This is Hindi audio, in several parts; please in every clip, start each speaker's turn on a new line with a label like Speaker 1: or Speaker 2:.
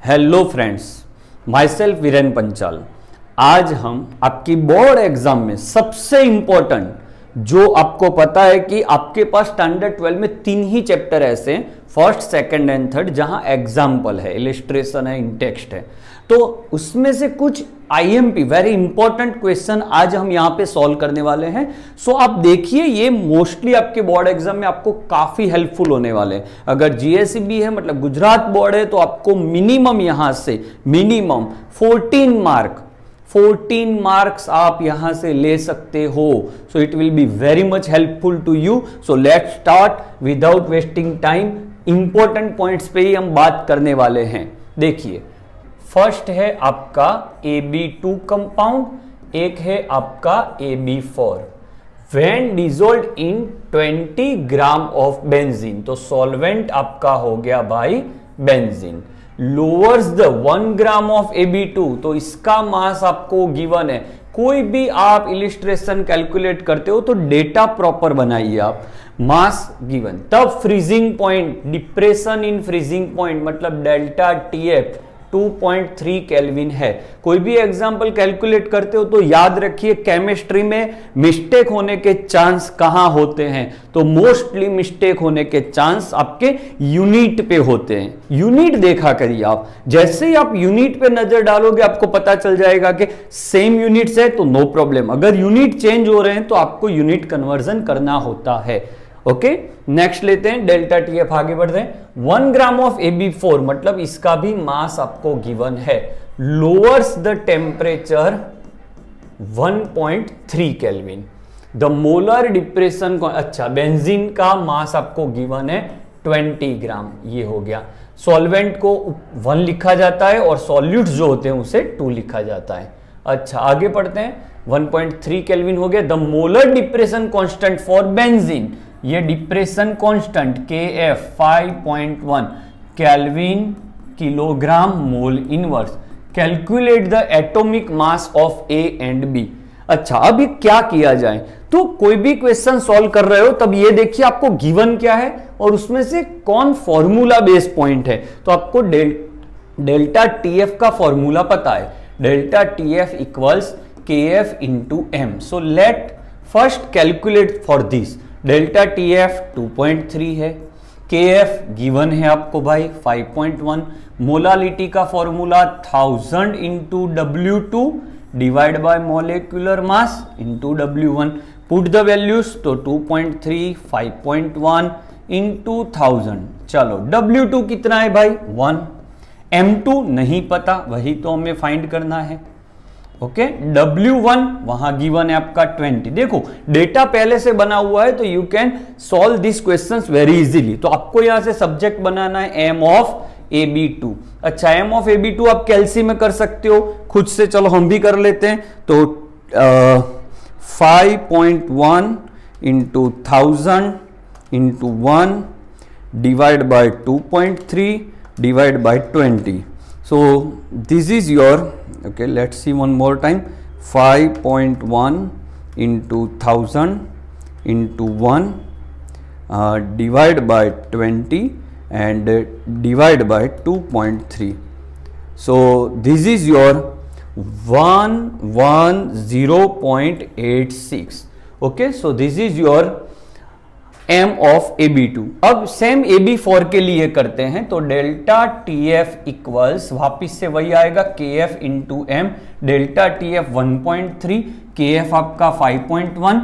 Speaker 1: Hello friends, myself Viren Panchal. आज हम आपकी बोर्ड एग्जाम में सबसे इंपॉर्टेंट, जो आपको पता है कि आपके पास स्टैंडर्ड 12 में 3 ही चैप्टर ऐसे हैं, फर्स्ट, सेकंड एंड थर्ड, जहां एग्जाम्पल है, इलिस्ट्रेशन है, इंटेक्स्ट है, तो उसमें से कुछ आईएमपी वेरी इंपॉर्टेंट क्वेश्चन आज हम यहां पे सॉल्व करने वाले हैं। सो आप देखिए, ये मोस्टली आपके बोर्ड एग्जाम में आपको काफी हेल्पफुल होने वाले हैं। अगर जीएसईबी है, मतलब गुजरात बोर्ड है, तो आपको मिनिमम यहां से मिनिमम 14 मार्क्स आप यहां से ले सकते हो। So it will be very much helpful to you. So let's start without wasting time. Important points पे ही हम बात करने वाले हैं। देखिए, फर्स्ट है आपका AB2 कंपाउंड, एक है आपका AB4। When dissolved in 20 gram of benzene, तो सॉल्वेंट आपका हो गया भाई benzene. Lowers the 1 gram of AB2, तो इसका मास आपको गिवन है। कोई भी आप इलिस्ट्रेशन कैलकुलेट करते हो तो डेटा प्रॉपर बनाइए आप। मास गिवन, तब freezing point, depression in freezing point मतलब डेल्टा TF 2.3 केल्विन है। कोई भी एग्जांपल कैलकुलेट करते हो तो याद रखिए, केमिस्ट्री में मिस्टेक होने के चांस कहां होते हैं, तो मोस्टली मिस्टेक होने के चांस आपके यूनिट पे होते हैं। यूनिट देखा करिए आप, जैसे ही आप यूनिट पे नजर डालोगे आपको पता चल जाएगा कि सेम यूनिट्स है तो नो प्रॉब्लम। अगर यूनिट चेंज हो रहे हैं तो आपको यूनिट कन्वर्जन करना होता है। ओके, नेक्स्ट लेते हैं, डेल्टा TF आगे बढ़ते हैं। 1 ग्राम ऑफ AB4 मतलब इसका भी मास आपको गिवन है। Lowers the temperature 1.3 kelvin. The molar depression को, अच्छा, बेंजीन का मास आपको गिवन है 20 ग्राम, ये हो गया। सॉल्वेंट को 1 लिखा जाता है और सॉल्यूट्स जो होते हैं उसे 2 लिखा जाता है। अच्छा, आगे पढ़ते हैं। 1.3 केल्विन हो गया। The molar depression constant for benzene, ये depression constant KF 5.1 kelvin kilogram mole inverse. Calculate the atomic mass of A and B। अच्छा, अभी क्या किया जाए, तो कोई भी क्वेश्चन सॉल्व कर रहे हो तब ये देखिए आपको गिवन क्या है और उसमें से कौन फॉर्मूला बेस पॉइंट है। तो आपको डेल्टा TF का फॉर्मूला पता है, delta TF equals KF into M। So let first calculate for this. Delta TF 2.3 है, KF गिवन है आपको भाई 5.1। मोलालिटी का formula 1000 into W2 divide by molecular mass into W1। Put the values, तो 2.3, 5.1 इंटू 1000। चलो, W2 कितना है भाई 1, M2 नहीं पता, वही तो हमें फाइंड करना है। ओके, W1 वहां गिवन है आपका 20। देखो, डेटा पहले से बना हुआ है तो you can solve this questions very easily. तो आपको यहां से सब्जेक्ट बनाना है M ऑफ AB2। अच्छा, M ऑफ AB2 आप कैलसी में कर सकते हो खुद से, चलो हम भी कर लेते हैं। तो 5.1 into 1000 into 1 divide bye 2.3 divide by 20। So this is your, okay, let's see one more time, 5.1 into 1000 into 1 divide by 20 and divide by 2.3. So this is your 110.86. okay, so this is your M of AB2। अब सेम AB4 के लिए करते हैं, तो डेल्टा TF इक्वल्स वापिस से वही आएगा KF into M। Delta TF 1.3, KF आपका 5.1,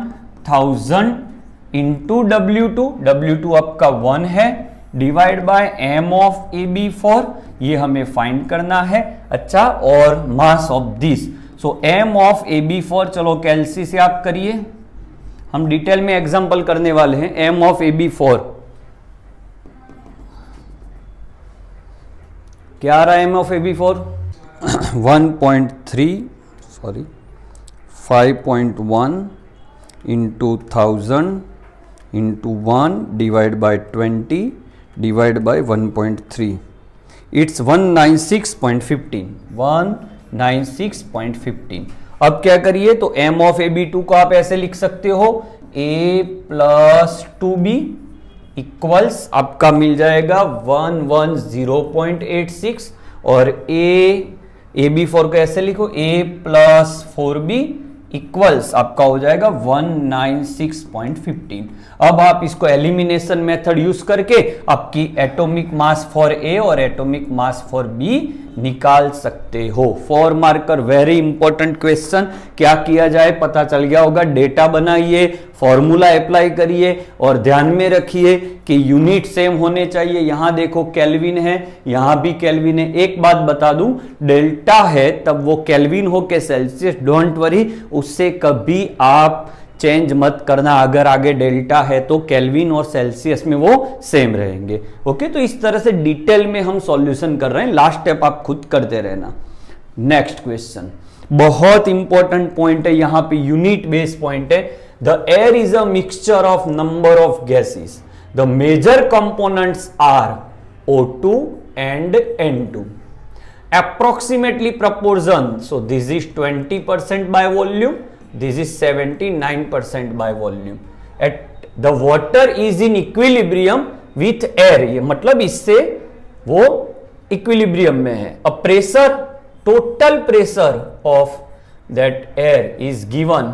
Speaker 1: 1000 इंटू W2 आपका 1 है, divide by M of AB4, ये हमें फाइंड करना है। अच्छा, और mass of this, so M of AB4, चलो कैलसी से आप करिए, हम डिटेल में एग्जांपल करने वाले हैं। M ऑफ AB4 क्या आ रहा है? M of AB4 1.3, sorry 5.1 into 1000 into 1 divide bye 20 divide by 1.3, it's 196.15। 196.15। अब क्या करिए, तो M ऑफ AB2 को आप ऐसे लिख सकते हो, A प्लस 2B इक्वल्स आपका मिल जाएगा 110.86 और ए बी 4 को ऐसे लिखो, a प्लस 4b इक्वल्स आपका हो जाएगा 196.15। अब आप इसको एलिमिनेशन मेथड यूज करके आपकी एटॉमिक मास फॉर ए और एटॉमिक मास फॉर बी निकाल सकते हो। 4 मार्कर वेरी इंपॉर्टेंट क्वेश्चन। क्या किया जाए पता चल गया होगा। डेटा बनाइए, फॉर्मूला अप्लाई करिए और ध्यान में रखिए कि यूनिट सेम होने चाहिए। यहां देखो केल्विन है, यहां भी केल्विन है। एक बात बता दूं, डेल्टा है तब वो केल्विन हो के सेल्सियस, डोंट वरी, उससे कभी आप चेंज मत करना। अगर आगे डेल्टा है तो केल्विन और सेल्सियस में वो सेम रहेंगे। ओके, तो इस तरह से डिटेल में हम सॉल्यूशन कर रहे हैं। लास्ट स्टेप आप खुद करते रहना। नेक्स्ट क्वेश्चन बहुत इंपॉर्टेंट पॉइंट है, यहां पे यूनिट बेस पॉइंट है। The air is a mixture of number of gases, the major components are O2 and N2, approximately proportion, so this is 20% by volume, this is 79% by volume. At the water is in equilibrium with air, ये मतलब इससे वो इक्विलिब्रियम में है। A pressure, total pressure of that air is given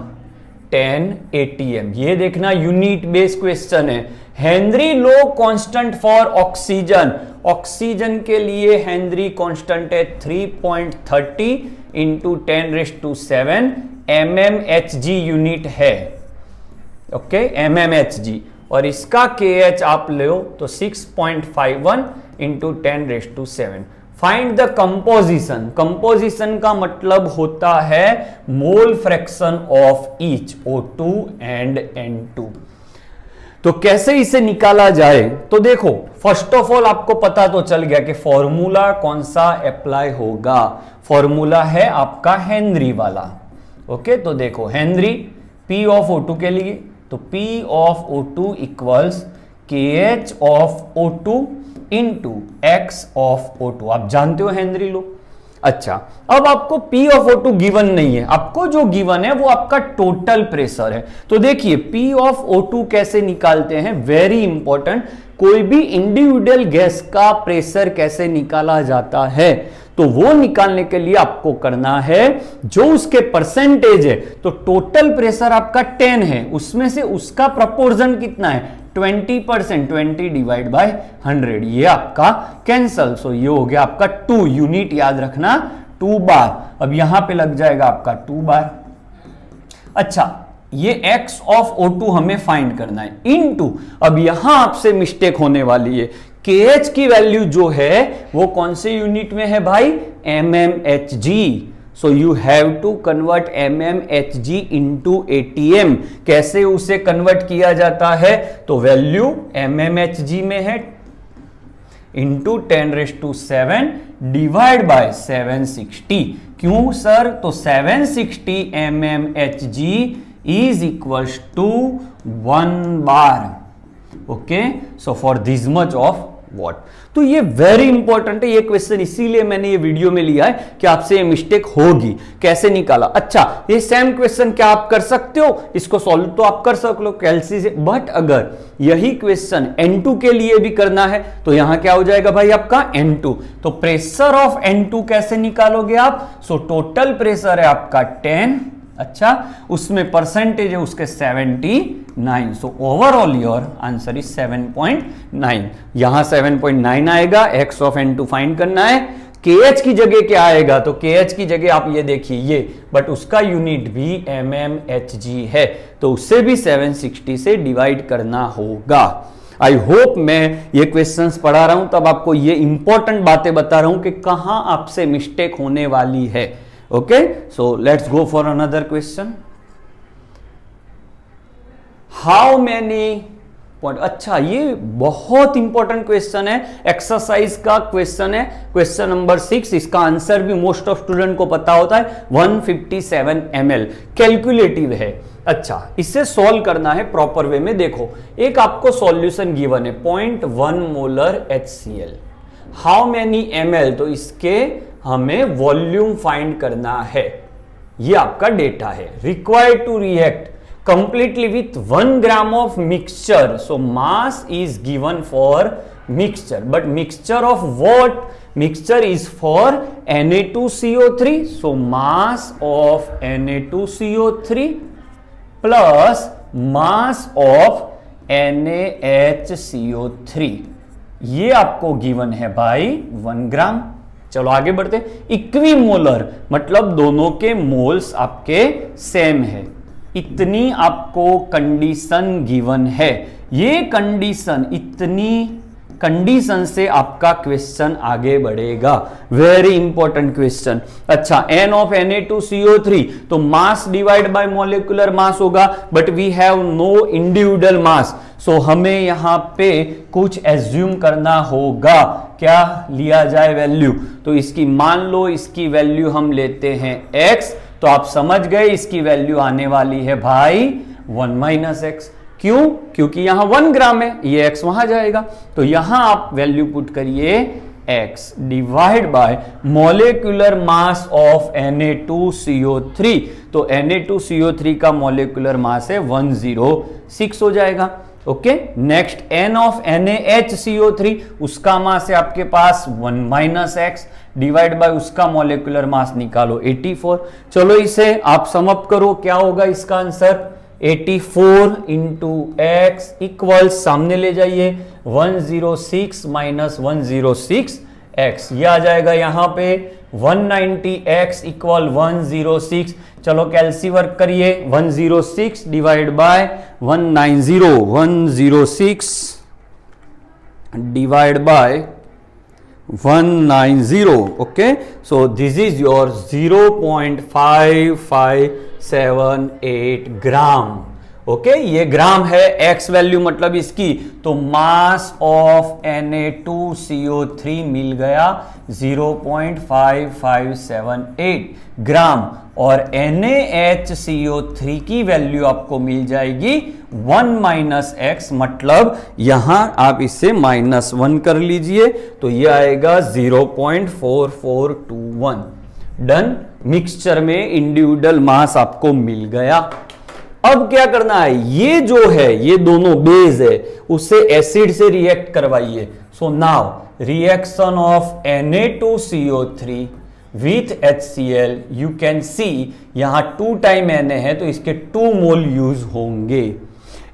Speaker 1: 10 atm। ये देखना यूनिट बेस क्वेश्चन है। Henry low constant for oxygen, oxygen के लिए हेनरी कांस्टेंट है 3.30 इंटू 10⁻⁷ mmHg यूनिट है। ओके, mmHg, और इसका kH आप लो तो 6.51 into 10⁻⁷। Find the composition, composition का मतलब होता है mole fraction of each O2 and N2। तो कैसे इसे निकाला जाए, तो देखो फर्स्ट ऑफ ऑल आपको पता तो चल गया कि फॉर्मूला कौन सा अप्लाई होगा। फॉर्मूला है आपका हेनरी वाला। ओके, तो देखो हेनरी P ऑफ O2 के लिए, तो P of O2 equals KH of O2 into X of O2। आप जानते हो हेनरी लो। अच्छा, अब आपको P ऑफ O2 गिवन नहीं है, आपको जो गिवन है वो आपका टोटल प्रेशर है। तो देखिए P ऑफ O2 कैसे निकालते हैं, वेरी इंपॉर्टेंट। कोई भी इंडिविजुअल गैस का प्रेशर कैसे निकाला जाता है, तो वो निकालने के लिए आपको करना है जो उसके परसेंटेज है। तो टोटल प्रेशर आपका 10 है, उसमें से उसका प्रपोर्शन कितना है 20%, 20 डिवाइड बाय 100, ये आपका कैंसल। सो ये हो गया आपका 2, यूनिट याद रखना 2 बार। अब यहां पे लग जाएगा आपका 2 बार। अच्छा, ये X ऑफ O2 हमें फाइंड करना है इनटू, अब यहां आपसे मिस्टेक होने वाली है, KH की वैल्यू जो है वो कौन से यूनिट में है भाई, mmHg। So you have to convert mmHg into ATM। कैसे उसे कन्वर्ट किया जाता है, तो वैल्यू mmHg में है इंटू 10⁻⁷ डिवाइड बाय 760। क्यों सर, तो 760 mmHg is equals to 1 bar. Okay, so for this much of what. तो ये वेरी इंपॉर्टेंट है ये क्वेश्चन, इसीलिए मैंने ये वीडियो में लिया है कि आपसे ये मिस्टेक होगी। कैसे निकाला, अच्छा ये सेम क्वेश्चन क्या आप कर सकते हो, इसको सॉल्व तो आप कर सकते हो कैलसी से, बट अगर यही क्वेश्चन N2 के लिए भी करना है तो यहां क्या हो जाएगा भाई आपका N2। तो प्रेशर ऑफ N2 कैसे निकालोगे आप, सो टोटल प्रेशर है आपका 10, अच्छा उसमें परसेंटेज है उसके 79, so overall your answer is 7.9। यहां 7.9 आएगा। X ऑफ N2 फाइंड करना है। KH की जगह क्या आएगा, तो KH की जगह आप ये देखिए ये, बट उसका यूनिट भी mmHg है, तो उससे भी 760 से डिवाइड करना होगा। आई होप मैं ये क्वेश्चंस पढ़ा रहा हूं तब आपको ये इंपॉर्टेंट बातें बता रहा हूं कि कहां आपसे मिस्टेक होने वाली है। Okay, so let's go for another question. How many point, अच्छा ये बहुत इंपॉर्टेंट क्वेश्चन है, एक्सरसाइज का क्वेश्चन है, क्वेश्चन नंबर 6। इसका आंसर भी मोस्ट ऑफ स्टूडेंट को पता होता है, 157 ml कैलकुलेटिव है। अच्छा, इसे सॉल्व करना है प्रॉपर वे में। देखो एक आपको सॉल्यूशन गिवन है 0.1 molar HCl, how many ml, तो इसके हमें वॉल्यूम फाइंड करना है, ये आपका डेटा है। Required to react completely with 1 gram of mixture, so mass is given for mixture, but mixture of what, mixture is for Na2CO3, so mass of Na2CO3 plus mass of NaHCO3, ये आपको गिवन है भाई 1 ग्राम। चलो आगे बढ़ते। इक्विमोलर मतलब दोनों के मोल्स आपके सेम है, इतनी आपको कंडीशन गिवन है। ये कंडीशन, इतनी कंडीशन से आपका क्वेश्चन आगे बढ़ेगा। Very important question. अच्छा, N ऑफ Na2CO3, तो mass divide by molecular mass होगा, but we have no individual mass, so हमें यहां पे कुछ एज्यूम करना होगा। क्या लिया जाए वैल्यू? तो इसकी मान लो, इसकी वैल्यू हम लेते हैं x, तो आप समझ गए इसकी वैल्यू आने वाली है भाई 1 माइनस एक्स। क्यों? क्योंकि यहां 1 ग्राम है, ये x वहां जाएगा, तो यहां आप वैल्यू पुट करिए x divide by molecular mass of Na2CO3, तो Na2CO3 का मॉलिक्यूलर मास है 106 हो जाएगा। Okay, next N of NaHCO3, उसका मास है आपके पास 1 माइनस एक्स डिवाइड बाय उसका मॉलिक्यूलर मास निकालो 84। चलो इसे आप समअप करो, क्या होगा इसका आंसर? 84 इंटू एक्स इक्वल, सामने ले जाइए 106 माइनस 106 एक्स, ये आ जाएगा यहां पे 190 एक्स इक्वल 106। चलो कैलसी वर्क करिए, 106 divide by 190, 106 divide by 190। Okay, so this is your 0.5578 gram. Okay, ये ग्राम है, एक्स वैल्यू मतलब इसकी, तो मास ऑफ Na2CO3 मिल गया 0.5578 ग्राम, और NaHCO3 की वैल्यू आपको मिल जाएगी 1 माइनस एक्स, मतलब यहां आप इसे -1 कर लीजिए, तो ये आएगा 0.4421। डन। मिक्सचर में इंडिविजुअल मास आपको मिल गया। अब क्या करना है, ये जो है, ये दोनों बेस है, उससे एसिड से रिएक्ट करवाइए। So now reaction of Na2CO3 with HCl, you can see यहां 2 टाइम Na है, तो इसके 2 मोल यूज होंगे।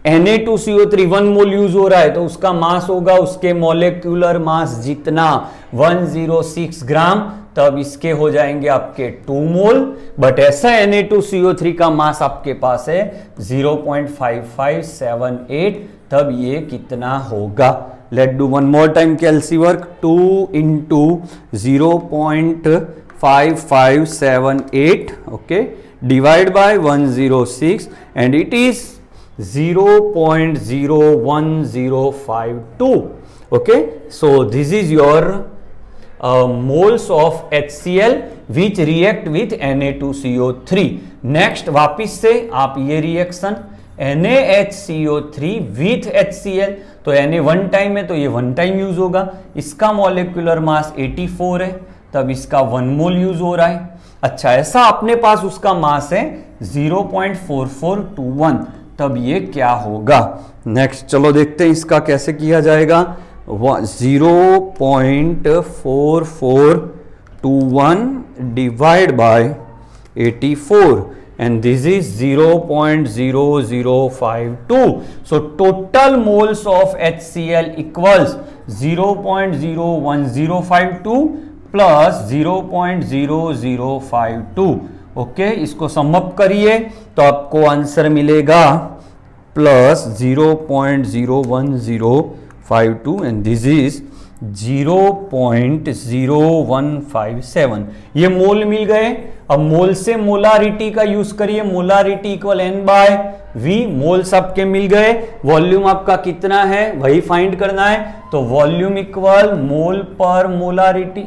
Speaker 1: Na2CO3 1 मोल यूज हो रहा है, तो उसका मास होगा उसके मॉलिक्यूलर मास जितना 106 ग्राम, तब इसके हो जाएंगे आपके 2 मोल। बट ऐसा Na2CO3 का मास आपके पास है 0.5578, तब ये कितना होगा? Let do one more time कैलसी work. 2 into 0.5578, okay, divide by 106, and it is 0.01052. Okay, so this is your moles of HCl which react with Na2CO3. Next वापिस से आप ये रिएक्शन NaHCO3 with HCl, तो Na 1 टाइम है तो ये 1 टाइम यूज होगा, इसका मॉलिक्यूलर मास 84 है, तब इसका 1 मोल यूज हो रहा है। अच्छा, ऐसा अपने पास उसका मास है 0.4421, तब ये क्या होगा? नेक्स्ट चलो देखते हैं इसका कैसे किया जाएगा। 0.4421 divide by 84, and this is 0.0052। So total moles of HCl equals 0.01052 plus 0.0052। Okay, इसको समअप करिए तो आपको आंसर मिलेगा प्लस 0.01052, एंड दिस इज 0.0157। ये मोल मिल गए। अब मोल से मोलारिटी का यूज करिए, मोलारिटी इक्वल N/V, मोल्स आपके मिल गए। वॉल्यूम आपका कितना है वही फाइंड करना है, तो वॉल्यूम इक्वल मोल पर मोलारिटी।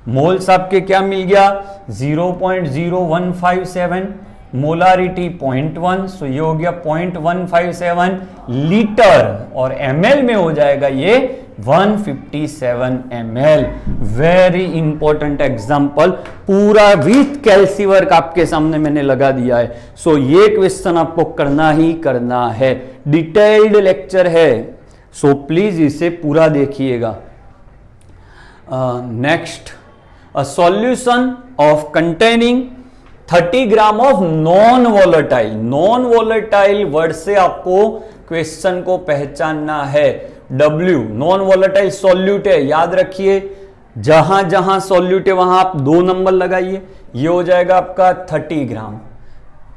Speaker 1: मोल्स आपके क्या मिल गया? 0.0157, मोलारिटी 0.1, सो ये हो गया 0.157 लीटर, और ml में हो जाएगा ये 157 ml। वेरी इंपॉर्टेंट एग्जांपल, पूरा विथ कैलसी वर्क आपके सामने मैंने लगा दिया है। सो ये क्वेश्चन आपको करना ही करना है, डिटेल्ड लेक्चर है, सो प्लीज इसे पूरा देखिएगा। Next, a solution of containing 30 gram of non volatile. Non volatile word से आपको क्वेश्चन को पहचानना है। W नॉन वॉलेटाइल सॉल्यूट है, याद रखिए जहां जहां सॉल्यूट है वहां आप 2 नंबर लगाइए। ये हो जाएगा आपका 30 gram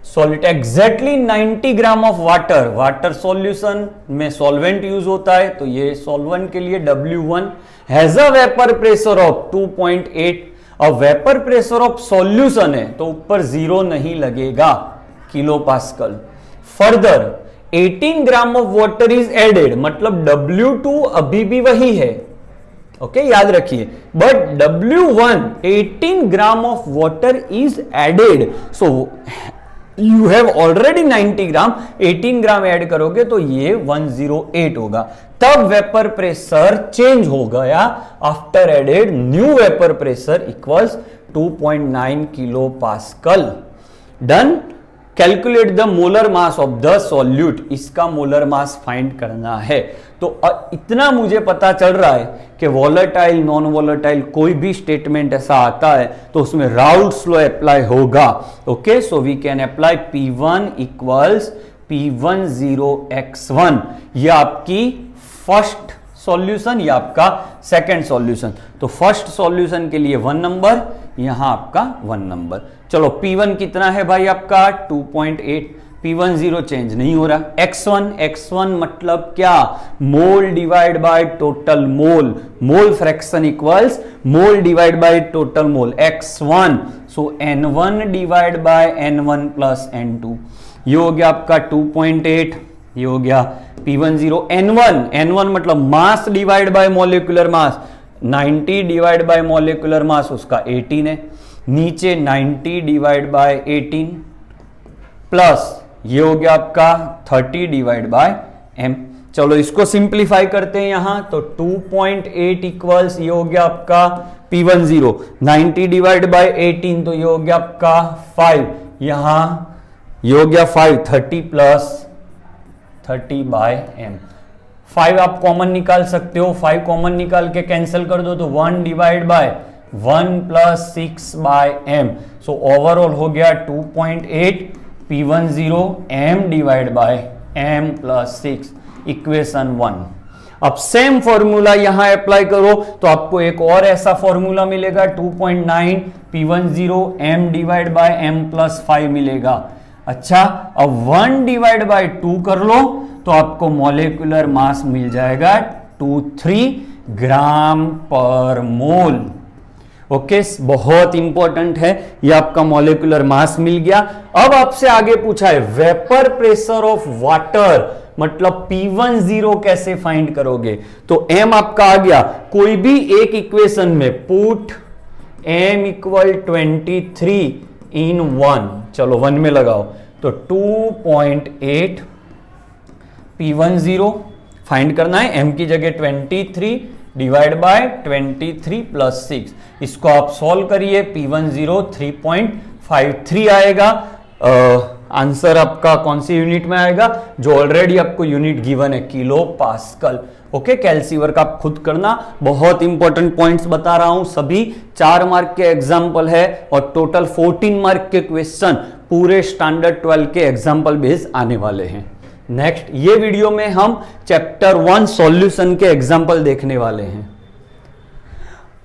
Speaker 1: solute. Exactly 90 gram of water. Water solution में सॉल्वेंट यूज होता है, तो ये सॉल्वेंट के लिए W1 has a vapour pressure of 2.8। अब वेपर प्रेशर ऑफ सॉल्यूशन है तो ऊपर 0 नहीं लगेगा, kilo pascal. Further 18 gram of water is added, मतलब W2 अभी भी वही है, ओके याद रखिए, but W1 18 gram of water is added. So you have already 90 gram, 18 gram add करोगे तो ये 108 होगा। तब वेपर प्रेशर चेंज हो गया after added new vapour pressure equals 2.9 kilo pascal. Done. Calculate the molar mass of the solute. इसका मोलर मास फाइंड करना है। तो इतना मुझे पता चल रहा है कि वॉलेटाइल नॉन वॉलेटाइल कोई भी स्टेटमेंट ऐसा आता है तो उसमें राउल्ट्स लॉ अप्लाई होगा। Okay, so we can apply P1 equals P10x1। ये आपकी फर्स्ट सॉल्यूशन, ये आपका सेकंड सॉल्यूशन। तो फर्स्ट सॉल्यूशन के लिए 1 नंबर, यहां आपका 1 नंबर। चलो P1 कितना है भाई आपका 2.8। P10 चेंज नहीं हो रहा। x1 मतलब क्या, मोल divide by total mole. Mole fraction equals mole divide by total mole x1। So n1 divide by n1 plus n2। ये हो गया आपका 2.8। ये हो गया P10। n1 मतलब मास divide by molecular mass. 90 divide by molecular मास उसका 18 है, नीचे 90 डिवाइड बाय 18 प्लस ये हो गया आपका 30 डिवाइड बाय m। चलो इसको सिंप्लीफाई करते हैं यहां, तो 2.8 इक्वल्स ये हो गया आपका P10। 90 डिवाइड बाय 18 तो ये हो गया आपका 5। यहां ये हो गया 5, 30 प्लस 30 बाय m। 5 आप कॉमन निकाल सकते हो, 5 कॉमन निकाल के कैंसिल कर दो तो 1 divide by 1 plus 6 by m। So overall हो गया 2.8 P10 m divide by m plus 6, equation 1। अब सेम फॉर्मूला यहां अप्लाई करो तो आपको एक और ऐसा फॉर्मूला मिलेगा 2.9 P10 m divide by m plus 5 मिलेगा। अच्छा, अब 1 डिवाइड बाय 2 कर लो तो आपको मॉलिक्यूलर मास मिल जाएगा 23 ग्राम पर मोल। ओके, बहुत इंपॉर्टेंट है, ये आपका मॉलिक्यूलर मास मिल गया। अब आपसे आगे पूछा है वेपर प्रेशर ऑफ वाटर, मतलब P10 कैसे फाइंड करोगे। तो m आपका आ गया, कोई भी एक इक्वेशन में पुट m इक्वल 23 इन 1। चलो 1 में लगाओ तो 2.8 P10 फाइंड करना है, m की जगह 23 डिवाइड बाय 23 प्लस 6। इसको आप सॉल्व करिए, P10 3.53 आएगा। आंसर आपका कौन सी यूनिट में आएगा, जो ऑलरेडी आपको यूनिट गिवन है, किलो पास्कल। ओके, कैलसीवर का आप खुद करना, बहुत इंपॉर्टेंट पॉइंट्स बता रहा हूं, सभी 4 मार्क के एग्जाम्पल है और टोटल 14 मार्क के क्वेश्चन पूरे स्टैंडर्ड 12 के एग्जाम्पल बेस आने वाले हैं। नेक्स्ट, ये वीडियो में हम चैप्टर 1 सॉल्यूशन के एग्जाम्पल देखने वाले हैं।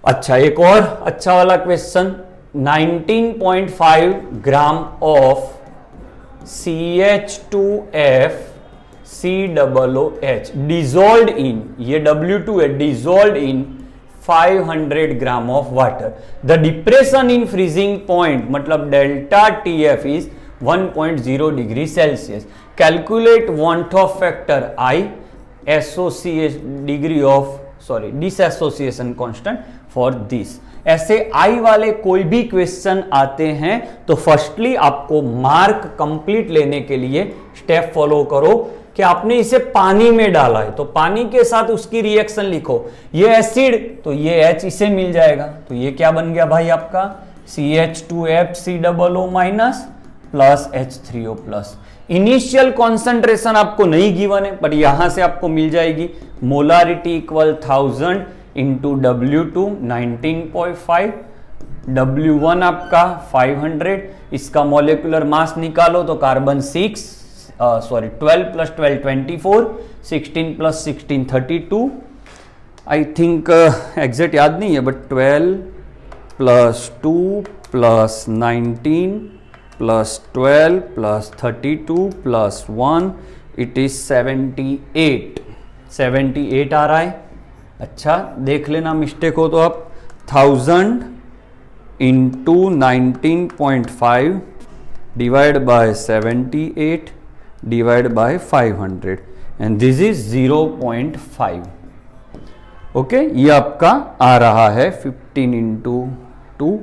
Speaker 1: अच्छा, एक और अच्छा वाला question, 19.5 gram of CH2F COOH dissolve in, ये W2 है, dissolve in 500 gram of water. The depression in freezing point मतलब delta TF is 1.0 degree Celsius. Calculate van't Hoff factor I, dissociation constant for this. ऐसे I वाले कोई भी क्वेश्चन आते हैं तो फर्स्टली आपको मार्क कंप्लीट लेने के लिए स्टेप फॉलो करो कि आपने इसे पानी में डाला है तो पानी के साथ उसकी रिएक्शन लिखो। ये एसिड तो ये H इसे मिल जाएगा, तो ये क्या बन गया भाई आपका CH2F COO minus plus H3O plus. Initial concentration आपको नहीं गिवन है बट यहां से आपको मिल जाएगी। Molarity equal 1000 into W2 19.5, W1 आपका 500, इसका मॉलिक्यूलर मास निकालो तो carbon 12 plus 12 24, 16 plus 16 32, I think exact याद नहीं है but 12 plus 2 plus 19 plus 12 plus 32 plus 1, it is 78 आ रहा है। अच्छा देख लेना मिस्टेक हो तो आप 1000 into 19.5 divide by 78 divide by 500 and this is 0.5। Okay ये आपका आ रहा है 15 इंटू 2,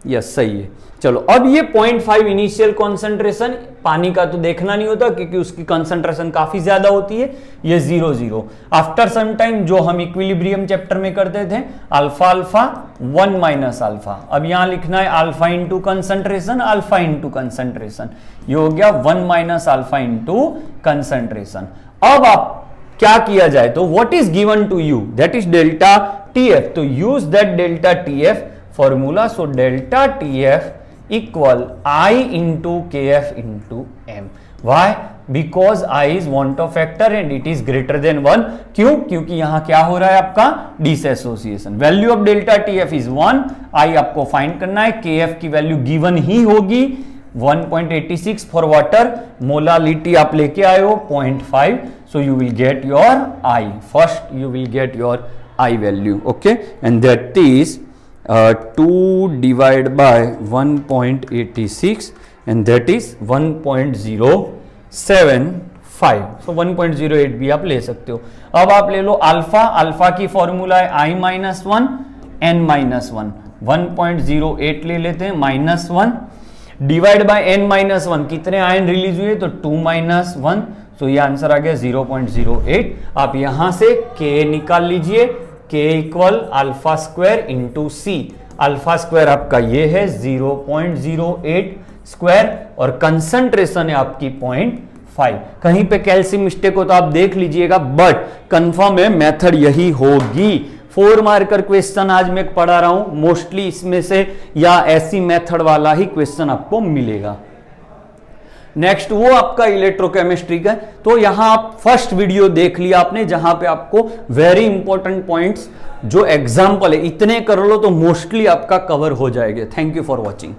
Speaker 1: यस सही है। चलो अब ये 0.5 इनिशियल कॉन्सेंट्रेशन, पानी का तो देखना नहीं होता क्योंकि उसकी कॉन्सेंट्रेशन काफी ज्यादा होती है, ये 0 आफ्टर सम टाइम जो हम इक्विलिब्रियम चैप्टर में करते थे अल्फा अल्फा 1 माइनस अल्फा, अब यहां लिखना है alpha into concentration, alpha into concentration, ये हो गया 1 माइनस अल्फा इंटू कंसंट्रेशन। अब आप क्या किया जाए तो what is given to you, that is delta TF, तो use that delta TF formula, so delta TF equal I into K F into M. Why? Because I is van't Hoff factor and it is greater than 1। क्यों? क्योंकि यहां क्या हो रहा है आपका dissociation. Value of delta TF is 1, I आपको फाइंड करना है, के एफ की वैल्यू गिवन ही होगी 1.86 फॉर वाटर, मोलालिटी आप लेके आए हो 0.5, so you will get your I. First you will get your I value, okay, and that is 2 divided by 1.86 and that is 1.075, so 1.08 भी आप ले सकते हो। अब आप ले लो अल्फा, अल्फा की फॉर्मूला है I माइनस 1 n माइनस 1, 1.08 ले लेते हैं minus 1 divide bye n minus 1, कितने आयन रिलीज हुए तो 2 माइनस 1, तो ये आंसर आ गया 0.08। आप यहां से k निकाल लीजिए, k equal alpha square into C, alpha square आपका ये है 0.08 स्क्वायर और कंसंट्रेशन है आपकी 0.5। कहीं पे कैल्शियम मिस्टेक हो तो आप देख लीजिएगा, बट कंफर्म है मेथड यही होगी। 4 मार्कर क्वेश्चन आज मैं पढ़ा रहा हूं, मोस्टली इसमें से या ऐसी मेथड वाला ही क्वेश्चन आपको मिलेगा। नेक्स्ट वो आपका इलेक्ट्रोकेमिस्ट्री का, तो यहां आप फर्स्ट वीडियो देख लिया आपने जहां पे आपको वेरी इंपॉर्टेंट पॉइंट्स जो एग्जाम्पल है इतने कर लो तो मोस्टली आपका कवर हो जाएगा। Thank you for watching.